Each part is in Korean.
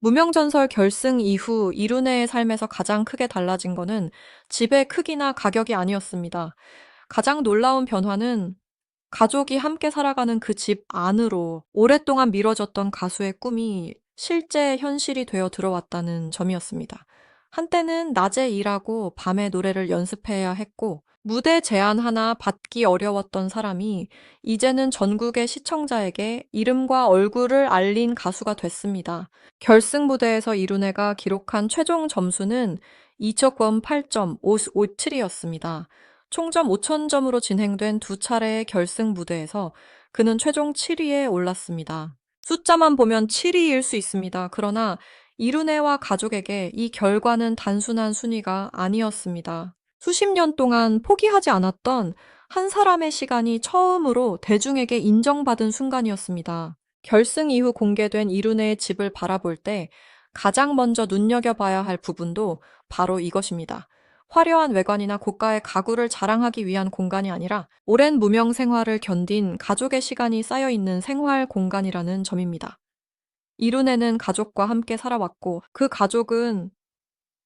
무명전설 결승 이후 이룬혜의 삶에서 가장 크게 달라진 거는 집의 크기나 가격이 아니었습니다. 가장 놀라운 변화는 가족이 함께 살아가는 그 집 안으로 오랫동안 미뤄졌던 가수의 꿈이 실제 현실이 되어 들어왔다는 점이었습니다. 한때는 낮에 일하고 밤에 노래를 연습해야 했고 무대 제안 하나 받기 어려웠던 사람이 이제는 전국의 시청자에게 이름과 얼굴을 알린 가수가 됐습니다. 결승 무대에서 이룬혜가 기록한 최종 점수는 2,8.557이었습니다. 총점 5,000점으로 진행된 두 차례의 결승 무대에서 그는 최종 7위에 올랐습니다. 숫자만 보면 7위일 수 있습니다. 그러나 이룬혜와 가족에게 이 결과는 단순한 순위가 아니었습니다. 수십 년 동안 포기하지 않았던 한 사람의 시간이 처음으로 대중에게 인정받은 순간이었습니다. 결승 이후 공개된 이룬혜의 집을 바라볼 때 가장 먼저 눈여겨봐야 할 부분도 바로 이것입니다. 화려한 외관이나 고가의 가구를 자랑하기 위한 공간이 아니라 오랜 무명 생활을 견딘 가족의 시간이 쌓여 있는 생활 공간이라는 점입니다. 이룬혜는 가족과 함께 살아왔고 그 가족은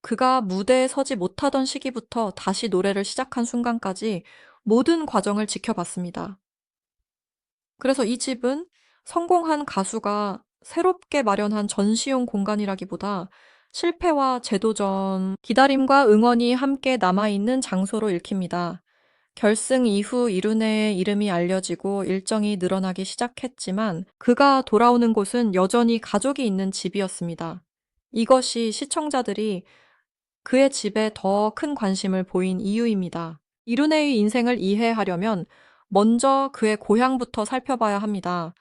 그가 무대에 서지 못하던 시기부터 다시 노래를 시작한 순간까지 모든 과정을 지켜봤습니다. 그래서 이 집은 성공한 가수가 새롭게 마련한 전시용 공간이라기보다 실패와 재도전, 기다림과 응원이 함께 남아있는 장소로 읽힙니다. 결승 이후 이룬혜의 이름이 알려지고 일정이 늘어나기 시작했지만 그가 돌아오는 곳은 여전히 가족이 있는 집이었습니다. 이것이 시청자들이 그의 집에 더 큰 관심을 보인 이유입니다. 이룬혜의 인생을 이해하려면 먼저 그의 고향부터 살펴봐야 합니다.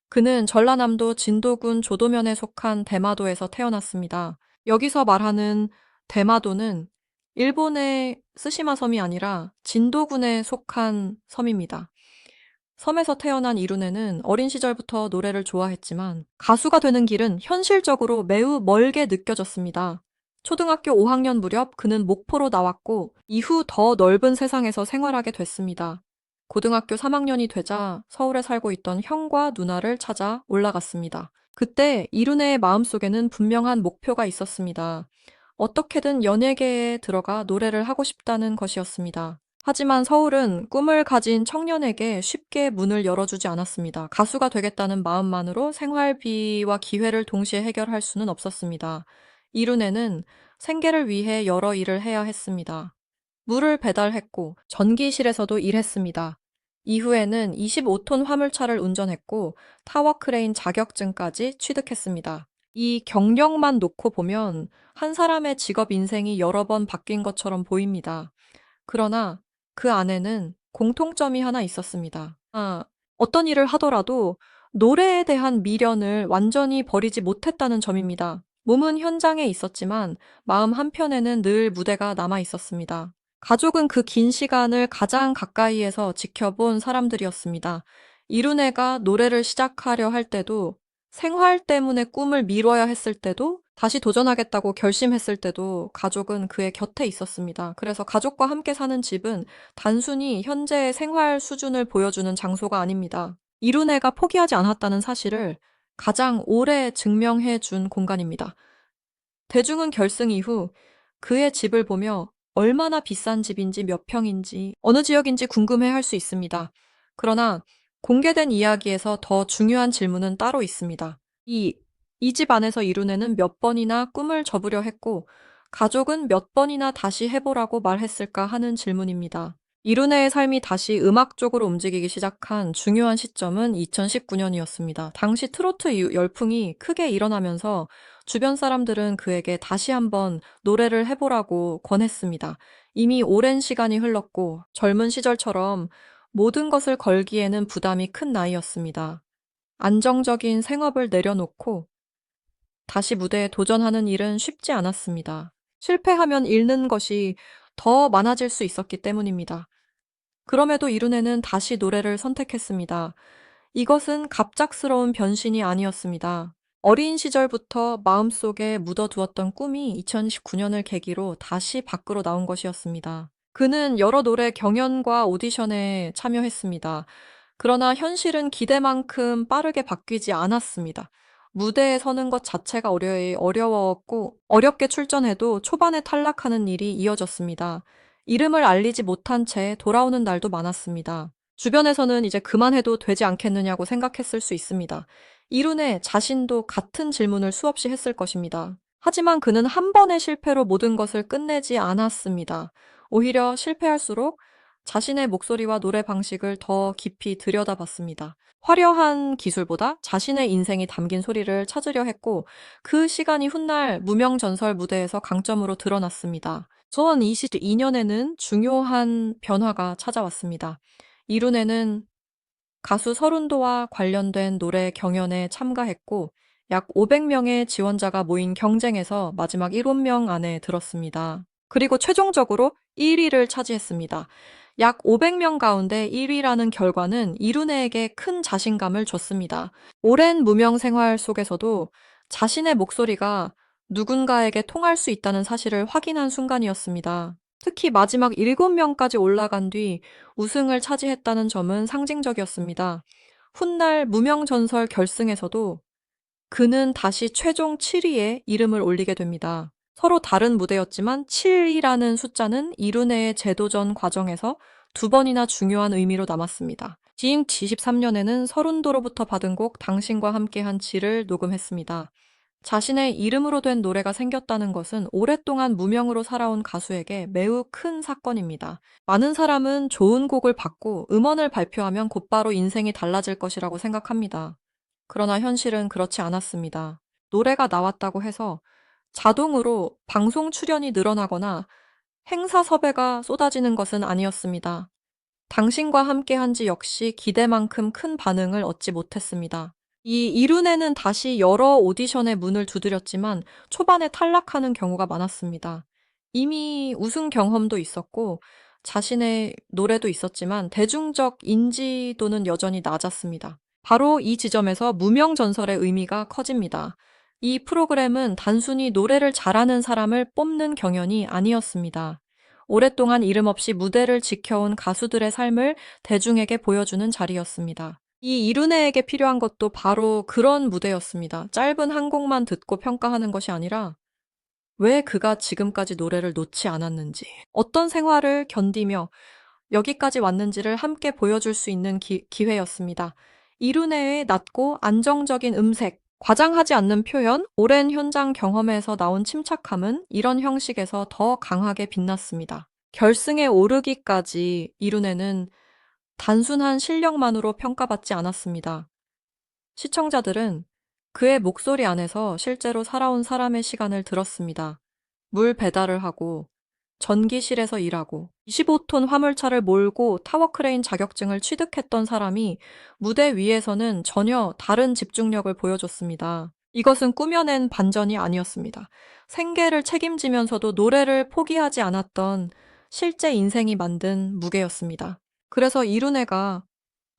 그는 전라남도 진도군 조도면에 속한 대마도에서 태어났습니다. 여기서 말하는 대마도는 일본의 쓰시마 섬이 아니라 진도군에 속한 섬입니다. 섬에서 태어난 이룬혜는 어린 시절부터 노래를 좋아했지만 가수가 되는 길은 현실적으로 매우 멀게 느껴졌습니다. 초등학교 5학년 무렵 그는 목포로 나왔고 이후 더 넓은 세상에서 생활하게 됐습니다. 고등학교 3학년이 되자 서울에 살고 있던 형과 누나를 찾아 올라갔습니다. 그때 이룬혜의 마음속에는 분명한 목표가 있었습니다. 어떻게든 연예계에 들어가 노래를 하고 싶다는 것이었습니다. 하지만 서울은 꿈을 가진 청년에게 쉽게 문을 열어주지 않았습니다. 가수가 되겠다는 마음만으로 생활비와 기회를 동시에 해결할 수는 없었습니다. 이룬혜는 생계를 위해 여러 일을 해야 했습니다. 물을 배달했고 전기실에서도 일했습니다. 이후에는 25톤 화물차를 운전했고 타워크레인 자격증까지 취득했습니다. 이 경력만 놓고 보면 한 사람의 직업 인생이 여러 번 바뀐 것처럼 보입니다. 그러나 그 안에는 공통점이 하나 있었습니다. 어떤 일을 하더라도 노래에 대한 미련을 완전히 버리지 못했다는 점입니다. 몸은 현장에 있었지만 마음 한편에는 늘 무대가 남아 있었습니다. 가족은 그 긴 시간을 가장 가까이에서 지켜본 사람들이었습니다. 이룬혜가 노래를 시작하려 할 때도 생활 때문에 꿈을 미뤄야 했을 때도 다시 도전하겠다고 결심했을 때도 가족은 그의 곁에 있었습니다. 그래서 가족과 함께 사는 집은 단순히 현재의 생활 수준을 보여주는 장소가 아닙니다. 이룬혜가 포기하지 않았다는 사실을 가장 오래 증명해 준 공간입니다. 대중은 결승 이후 그의 집을 보며 얼마나 비싼 집인지 몇 평인지 어느 지역인지 궁금해 할 수 있습니다. 그러나 공개된 이야기에서 더 중요한 질문은 따로 있습니다. 이 집 안에서 이룬혜는 몇 번이나 꿈을 접으려 했고 가족은 몇 번이나 다시 해보라고 말했을까 하는 질문입니다. 이룬혜의 삶이 다시 음악 쪽으로 움직이기 시작한 중요한 시점은 2019년이었습니다. 당시 트로트 열풍이 크게 일어나면서 주변 사람들은 그에게 다시 한번 노래를 해보라고 권했습니다. 이미 오랜 시간이 흘렀고 젊은 시절처럼 모든 것을 걸기에는 부담이 큰 나이였습니다. 안정적인 생업을 내려놓고 다시 무대에 도전하는 일은 쉽지 않았습니다. 실패하면 잃는 것이 더 많아질 수 있었기 때문입니다. 그럼에도 이룬혜는 다시 노래를 선택했습니다. 이것은 갑작스러운 변신이 아니었습니다. 어린 시절부터 마음속에 묻어두었던 꿈이 2019년을 계기로 다시 밖으로 나온 것이었습니다. 그는 여러 노래 경연과 오디션에 참여했습니다. 그러나 현실은 기대만큼 빠르게 바뀌지 않았습니다. 무대에 서는 것 자체가 어려웠고 어렵게 출전해도 초반에 탈락하는 일이 이어졌습니다. 이름을 알리지 못한 채 돌아오는 날도 많았습니다. 주변에서는 이제 그만해도 되지 않겠느냐고 생각했을 수 있습니다. 이룬에 자신도 같은 질문을 수없이 했을 것입니다. 하지만 그는 한 번의 실패로 모든 것을 끝내지 않았습니다. 오히려 실패할수록 자신의 목소리와 노래 방식을 더 깊이 들여다봤습니다. 화려한 기술보다 자신의 인생이 담긴 소리를 찾으려 했고, 그 시간이 훗날 무명전설 무대에서 강점으로 드러났습니다. 2022년에는 중요한 변화가 찾아왔습니다. 이룬에는 가수 서른도와 관련된 노래 경연에 참가했고, 약 500명의 지원자가 모인 경쟁에서 마지막 7명 안에 들었습니다. 그리고 최종적으로 1위를 차지했습니다. 약 500명 가운데 1위라는 결과는 이룬에게 큰 자신감을 줬습니다. 오랜 무명 생활 속에서도 자신의 목소리가 누군가에게 통할 수 있다는 사실을 확인한 순간이었습니다. 특히 마지막 7명까지 올라간 뒤 우승을 차지했다는 점은 상징적이었습니다. 훗날 무명전설 결승에서도 그는 다시 최종 7위에 이름을 올리게 됩니다. 서로 다른 무대였지만 7이라는 숫자는 이룬의 재도전 과정에서 두 번이나 중요한 의미로 남았습니다. 지임 23년에는 서른도로부터 받은 곡 당신과 함께한 지를 녹음했습니다. 자신의 이름으로 된 노래가 생겼다는 것은 오랫동안 무명으로 살아온 가수에게 매우 큰 사건입니다. 많은 사람은 좋은 곡을 받고 음원을 발표하면 곧바로 인생이 달라질 것이라고 생각합니다. 그러나 현실은 그렇지 않았습니다. 노래가 나왔다고 해서 자동으로 방송 출연이 늘어나거나 행사 섭외가 쏟아지는 것은 아니었습니다. 당신과 함께 한지 역시 기대만큼 큰 반응을 얻지 못했습니다. 이 이룬에는 다시 여러 오디션의 문을 두드렸지만 초반에 탈락하는 경우가 많았습니다. 이미 우승 경험도 있었고 자신의 노래도 있었지만 대중적 인지도는 여전히 낮았습니다. 바로 이 지점에서 무명전설의 의미가 커집니다. 이 프로그램은 단순히 노래를 잘하는 사람을 뽑는 경연이 아니었습니다. 오랫동안 이름 없이 무대를 지켜온 가수들의 삶을 대중에게 보여주는 자리였습니다. 이 이룬에에게 필요한 것도 바로 그런 무대였습니다. 짧은 한 곡만 듣고 평가하는 것이 아니라 왜 그가 지금까지 노래를 놓지 않았는지, 어떤 생활을 견디며 여기까지 왔는지를 함께 보여줄 수 있는 기회였습니다. 이룬에의 낮고 안정적인 음색, 과장하지 않는 표현, 오랜 현장 경험에서 나온 침착함은 이런 형식에서 더 강하게 빛났습니다. 결승에 오르기까지 이룬에는 단순한 실력만으로 평가받지 않았습니다. 시청자들은 그의 목소리 안에서 실제로 살아온 사람의 시간을 들었습니다. 물 배달을 하고 전기실에서 일하고 25톤 화물차를 몰고 타워크레인 자격증을 취득했던 사람이 무대 위에서는 전혀 다른 집중력을 보여줬습니다. 이것은 꾸며낸 반전이 아니었습니다. 생계를 책임지면서도 노래를 포기하지 않았던 실제 인생이 만든 무게였습니다. 그래서 이룬애가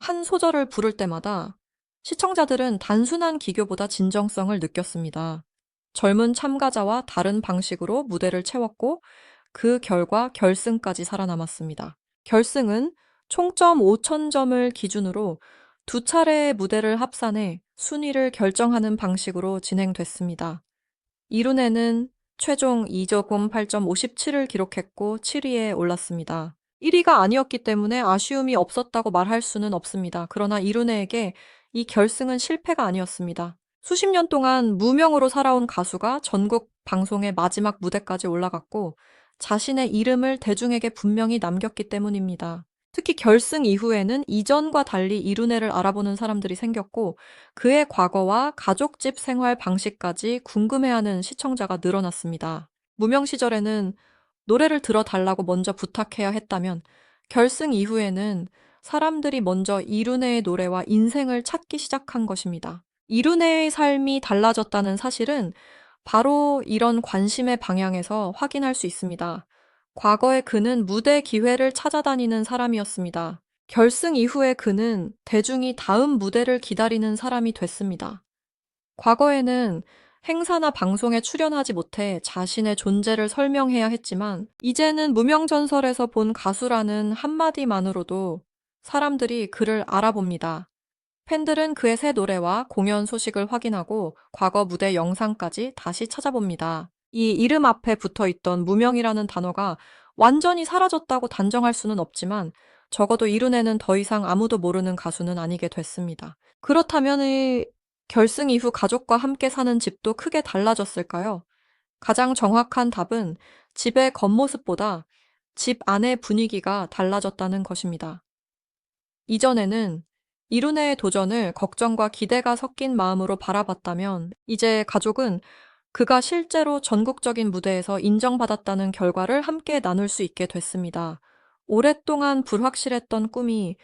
한 소절을 부를 때마다 시청자들은 단순한 기교보다 진정성을 느꼈습니다. 젊은 참가자와 다른 방식으로 무대를 채웠고 그 결과 결승까지 살아남았습니다. 결승은 총점 5,000점을 기준으로 두 차례의 무대를 합산해 순위를 결정하는 방식으로 진행됐습니다. 이룬에는 최종 2점 8.57을 기록했고 7위에 올랐습니다. 1위가 아니었기 때문에 아쉬움이 없었다고 말할 수는 없습니다. 그러나 이룬에에게 이 결승은 실패가 아니었습니다. 수십 년 동안 무명으로 살아온 가수가 전국 방송의 마지막 무대까지 올라갔고 자신의 이름을 대중에게 분명히 남겼기 때문입니다. 특히 결승 이후에는 이전과 달리 이룬애를 알아보는 사람들이 생겼고 그의 과거와 가족집 생활 방식까지 궁금해하는 시청자가 늘어났습니다. 무명 시절에는 노래를 들어달라고 먼저 부탁해야 했다면 결승 이후에는 사람들이 먼저 이룬애의 노래와 인생을 찾기 시작한 것입니다. 이룬애의 삶이 달라졌다는 사실은 바로 이런 관심의 방향에서 확인할 수 있습니다. 과거에 그는 무대 기회를 찾아다니는 사람이었습니다. 결승 이후에 그는 대중이 다음 무대를 기다리는 사람이 됐습니다. 과거에는 행사나 방송에 출연하지 못해 자신의 존재를 설명해야 했지만 이제는 무명전설에서 본 가수라는 한마디만으로도 사람들이 그를 알아봅니다. 팬들은 그의 새 노래와 공연 소식을 확인하고 과거 무대 영상까지 다시 찾아봅니다. 이 이름 앞에 붙어 있던 무명이라는 단어가 완전히 사라졌다고 단정할 수는 없지만 적어도 이룬에는 더 이상 아무도 모르는 가수는 아니게 됐습니다. 그렇다면 이 결승 이후 가족과 함께 사는 집도 크게 달라졌을까요? 가장 정확한 답은 집의 겉모습보다 집 안의 분위기가 달라졌다는 것입니다. 이전에는 이룬의 도전을 걱정과 기대가 섞인 마음으로 바라봤다면 이제 가족은 그가 실제로 전국적인 무대에서 인정받았다는 결과를 함께 나눌 수 있게 됐습니다. 오랫동안 불확실했던 꿈이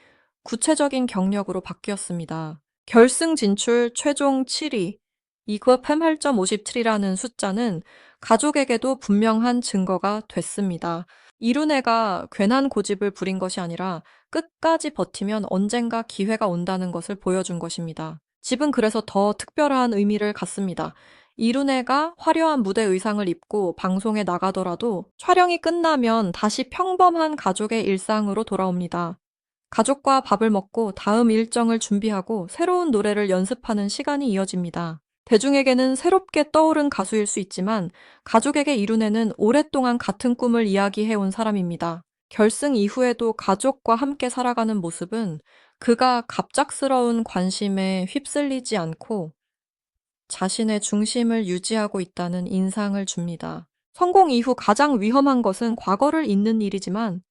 구체적인 경력으로 바뀌었습니다. 결승 진출 최종 7위, 이거 팸 8.57이라는 숫자는 가족에게도 분명한 증거가 됐습니다. 이룬애가 괜한 고집을 부린 것이 아니라 끝까지 버티면 언젠가 기회가 온다는 것을 보여준 것입니다. 집은 그래서 더 특별한 의미를 갖습니다. 이룬애가 화려한 무대 의상을 입고 방송에 나가더라도 촬영이 끝나면 다시 평범한 가족의 일상으로 돌아옵니다. 가족과 밥을 먹고 다음 일정을 준비하고 새로운 노래를 연습하는 시간이 이어집니다. 대중에게는 새롭게 떠오른 가수일 수 있지만 가족에게 이룬애는 오랫동안 같은 꿈을 이야기해온 사람입니다. 결승 이후에도 가족과 함께 살아가는 모습은 그가 갑작스러운 관심에 휩쓸리지 않고 자신의 중심을 유지하고 있다는 인상을 줍니다. 성공 이후 가장 위험한 것은 과거를 잊는 일이지만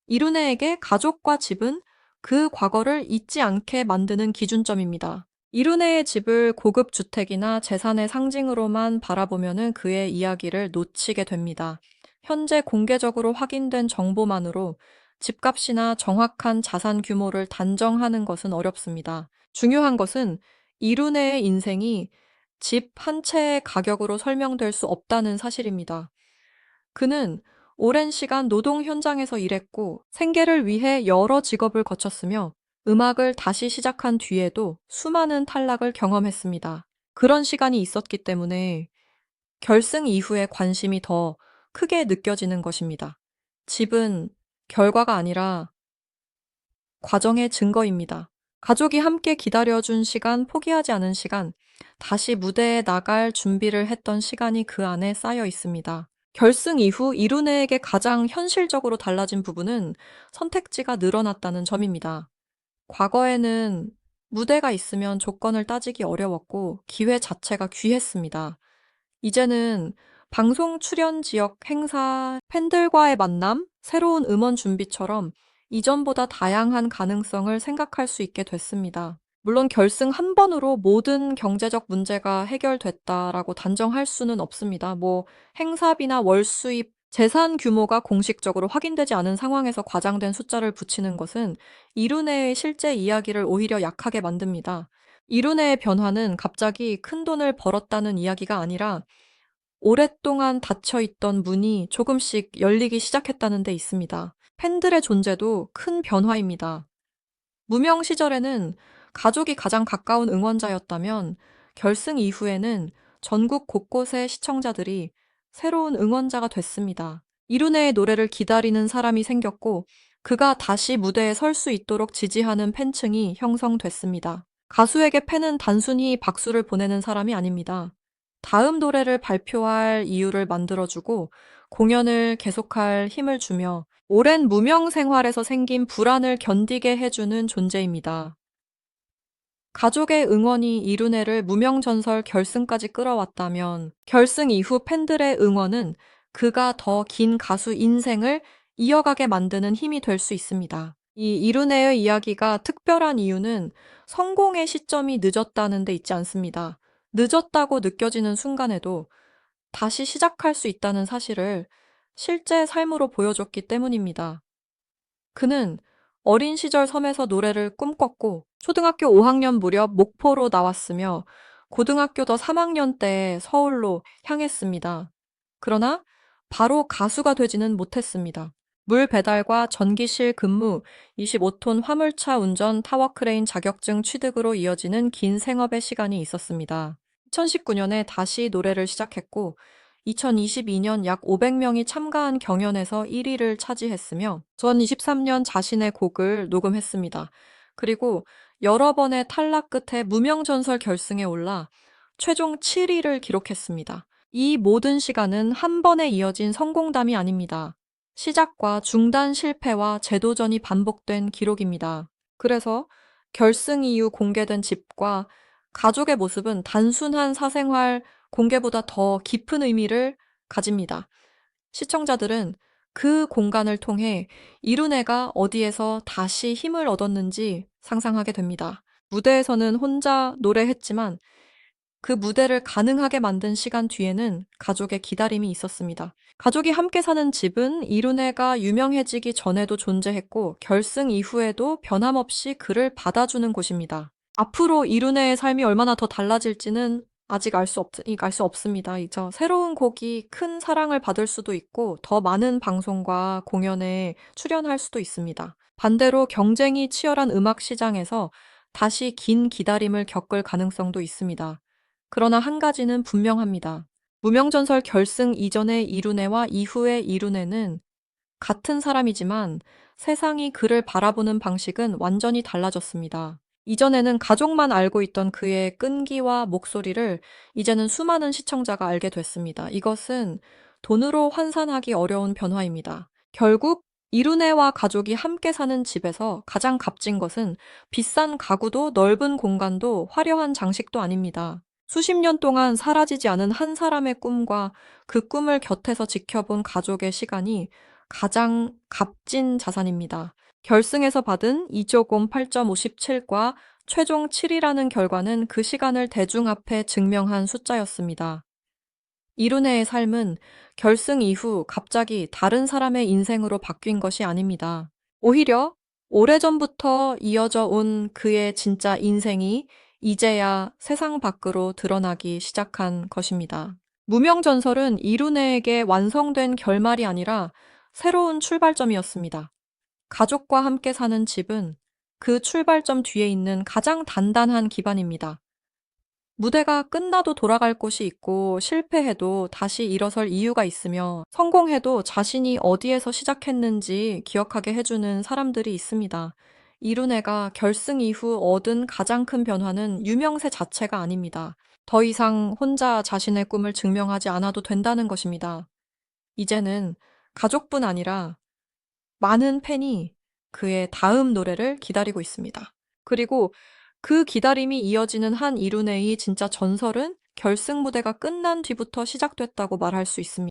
이룬애에게 가족과 집은 그 과거를 잊지 않게 만드는 기준점입니다. 이룬애의 집을 고급 주택이나 재산의 상징으로만 바라보면 그의 이야기를 놓치게 됩니다. 현재 공개적으로 확인된 정보만으로 집값이나 정확한 자산 규모를 단정하는 것은 어렵습니다. 중요한 것은 이룬애의 인생이 집 한 채의 가격으로 설명될 수 없다는 사실입니다. 그는 오랜 시간 노동 현장에서 일했고 생계를 위해 여러 직업을 거쳤으며 음악을 다시 시작한 뒤에도 수많은 탈락을 경험했습니다. 그런 시간이 있었기 때문에 결승 이후에 관심이 더 크게 느껴지는 것입니다. 집은 결과가 아니라 과정의 증거입니다. 가족이 함께 기다려준 시간, 포기하지 않은 시간, 다시 무대에 나갈 준비를 했던 시간이 그 안에 쌓여 있습니다. 결승 이후 이룬애에게 가장 현실적으로 달라진 부분은 선택지가 늘어났다는 점입니다. 과거에는 무대가 있으면 조건을 따지기 어려웠고 기회 자체가 귀했습니다. 이제는 방송 출연 지역 행사, 팬들과의 만남, 새로운 음원 준비처럼 이전보다 다양한 가능성을 생각할 수 있게 됐습니다. 물론 결승 한 번으로 모든 경제적 문제가 해결됐다라고 단정할 수는 없습니다. 행사비나 월 수입, 재산 규모가 공식적으로 확인되지 않은 상황에서 과장된 숫자를 붙이는 것은 이룬애의 실제 이야기를 오히려 약하게 만듭니다. 이룬애의 변화는 갑자기 큰 돈을 벌었다는 이야기가 아니라 오랫동안 닫혀있던 문이 조금씩 열리기 시작했다는 데 있습니다. 팬들의 존재도 큰 변화입니다. 무명 시절에는 가족이 가장 가까운 응원자였다면 결승 이후에는 전국 곳곳의 시청자들이 새로운 응원자가 됐습니다. 이룬애의 노래를 기다리는 사람이 생겼고 그가 다시 무대에 설 수 있도록 지지하는 팬층이 형성됐습니다. 가수에게 팬은 단순히 박수를 보내는 사람이 아닙니다. 다음 노래를 발표할 이유를 만들어주고 공연을 계속할 힘을 주며 오랜 무명 생활에서 생긴 불안을 견디게 해주는 존재입니다. 가족의 응원이 이룬애를 무명전설 결승까지 끌어왔다면 결승 이후 팬들의 응원은 그가 더 긴 가수 인생을 이어가게 만드는 힘이 될 수 있습니다. 이 이룬애의 이야기가 특별한 이유는 성공의 시점이 늦었다는 데 있지 않습니다. 늦었다고 느껴지는 순간에도 다시 시작할 수 있다는 사실을 실제 삶으로 보여줬기 때문입니다. 그는 어린 시절 섬에서 노래를 꿈꿨고 초등학교 5학년 무렵 목포로 나왔으며 고등학교 더 3학년 때 서울로 향했습니다. 그러나 바로 가수가 되지는 못했습니다. 물 배달과 전기실 근무, 25톤 화물차 운전, 타워크레인 자격증 취득으로 이어지는 긴 생업의 시간이 있었습니다. 2019년에 다시 노래를 시작했고 2022년 약 500명이 참가한 경연에서 1위를 차지했으며 2023년 자신의 곡을 녹음했습니다. 그리고 여러 번의 탈락 끝에 무명전설 결승에 올라 최종 7위를 기록했습니다. 이 모든 시간은 한 번에 이어진 성공담이 아닙니다. 시작과 중단 실패와 재도전이 반복된 기록입니다. 그래서 결승 이후 공개된 집과 가족의 모습은 단순한 사생활 공개보다 더 깊은 의미를 가집니다. 시청자들은 그 공간을 통해 이룬애가 어디에서 다시 힘을 얻었는지 상상하게 됩니다. 무대에서는 혼자 노래했지만 그 무대를 가능하게 만든 시간 뒤에는 가족의 기다림이 있었습니다. 가족이 함께 사는 집은 이룬애가 유명해지기 전에도 존재했고 결승 이후에도 변함없이 그를 받아주는 곳입니다. 앞으로 이룬애의 삶이 얼마나 더 달라질지는 아직 알 수 없습니다. 새로운 곡이 큰 사랑을 받을 수도 있고 더 많은 방송과 공연에 출연할 수도 있습니다. 반대로 경쟁이 치열한 음악 시장에서 다시 긴 기다림을 겪을 가능성도 있습니다. 그러나 한 가지는 분명합니다. 무명전설 결승 이전의 이룬애와 이후의 이룬애는 같은 사람이지만 세상이 그를 바라보는 방식은 완전히 달라졌습니다. 이전에는 가족만 알고 있던 그의 끈기와 목소리를 이제는 수많은 시청자가 알게 됐습니다. 이것은 돈으로 환산하기 어려운 변화입니다. 결국 이룬애와 가족이 함께 사는 집에서 가장 값진 것은 비싼 가구도 넓은 공간도 화려한 장식도 아닙니다. 수십 년 동안 사라지지 않은 한 사람의 꿈과 그 꿈을 곁에서 지켜본 가족의 시간이 가장 값진 자산입니다. 결승에서 받은 2조금 8.57과 최종 7위라는 결과는 그 시간을 대중 앞에 증명한 숫자였습니다. 이룬애의 삶은 결승 이후 갑자기 다른 사람의 인생으로 바뀐 것이 아닙니다. 오히려 오래전부터 이어져 온 그의 진짜 인생이 이제야 세상 밖으로 드러나기 시작한 것입니다. 무명전설은 이룬애에게 완성된 결말이 아니라 새로운 출발점이었습니다. 가족과 함께 사는 집은 그 출발점 뒤에 있는 가장 단단한 기반입니다. 무대가 끝나도 돌아갈 곳이 있고 실패해도 다시 일어설 이유가 있으며 성공해도 자신이 어디에서 시작했는지 기억하게 해주는 사람들이 있습니다. 이룬애가 결승 이후 얻은 가장 큰 변화는 유명세 자체가 아닙니다. 더 이상 혼자 자신의 꿈을 증명하지 않아도 된다는 것입니다. 이제는 가족뿐 아니라 많은 팬이 그의 다음 노래를 기다리고 있습니다. 그리고 그 기다림이 이어지는 한 이룬애의 진짜 전설은 결승 무대가 끝난 뒤부터 시작됐다고 말할 수 있습니다.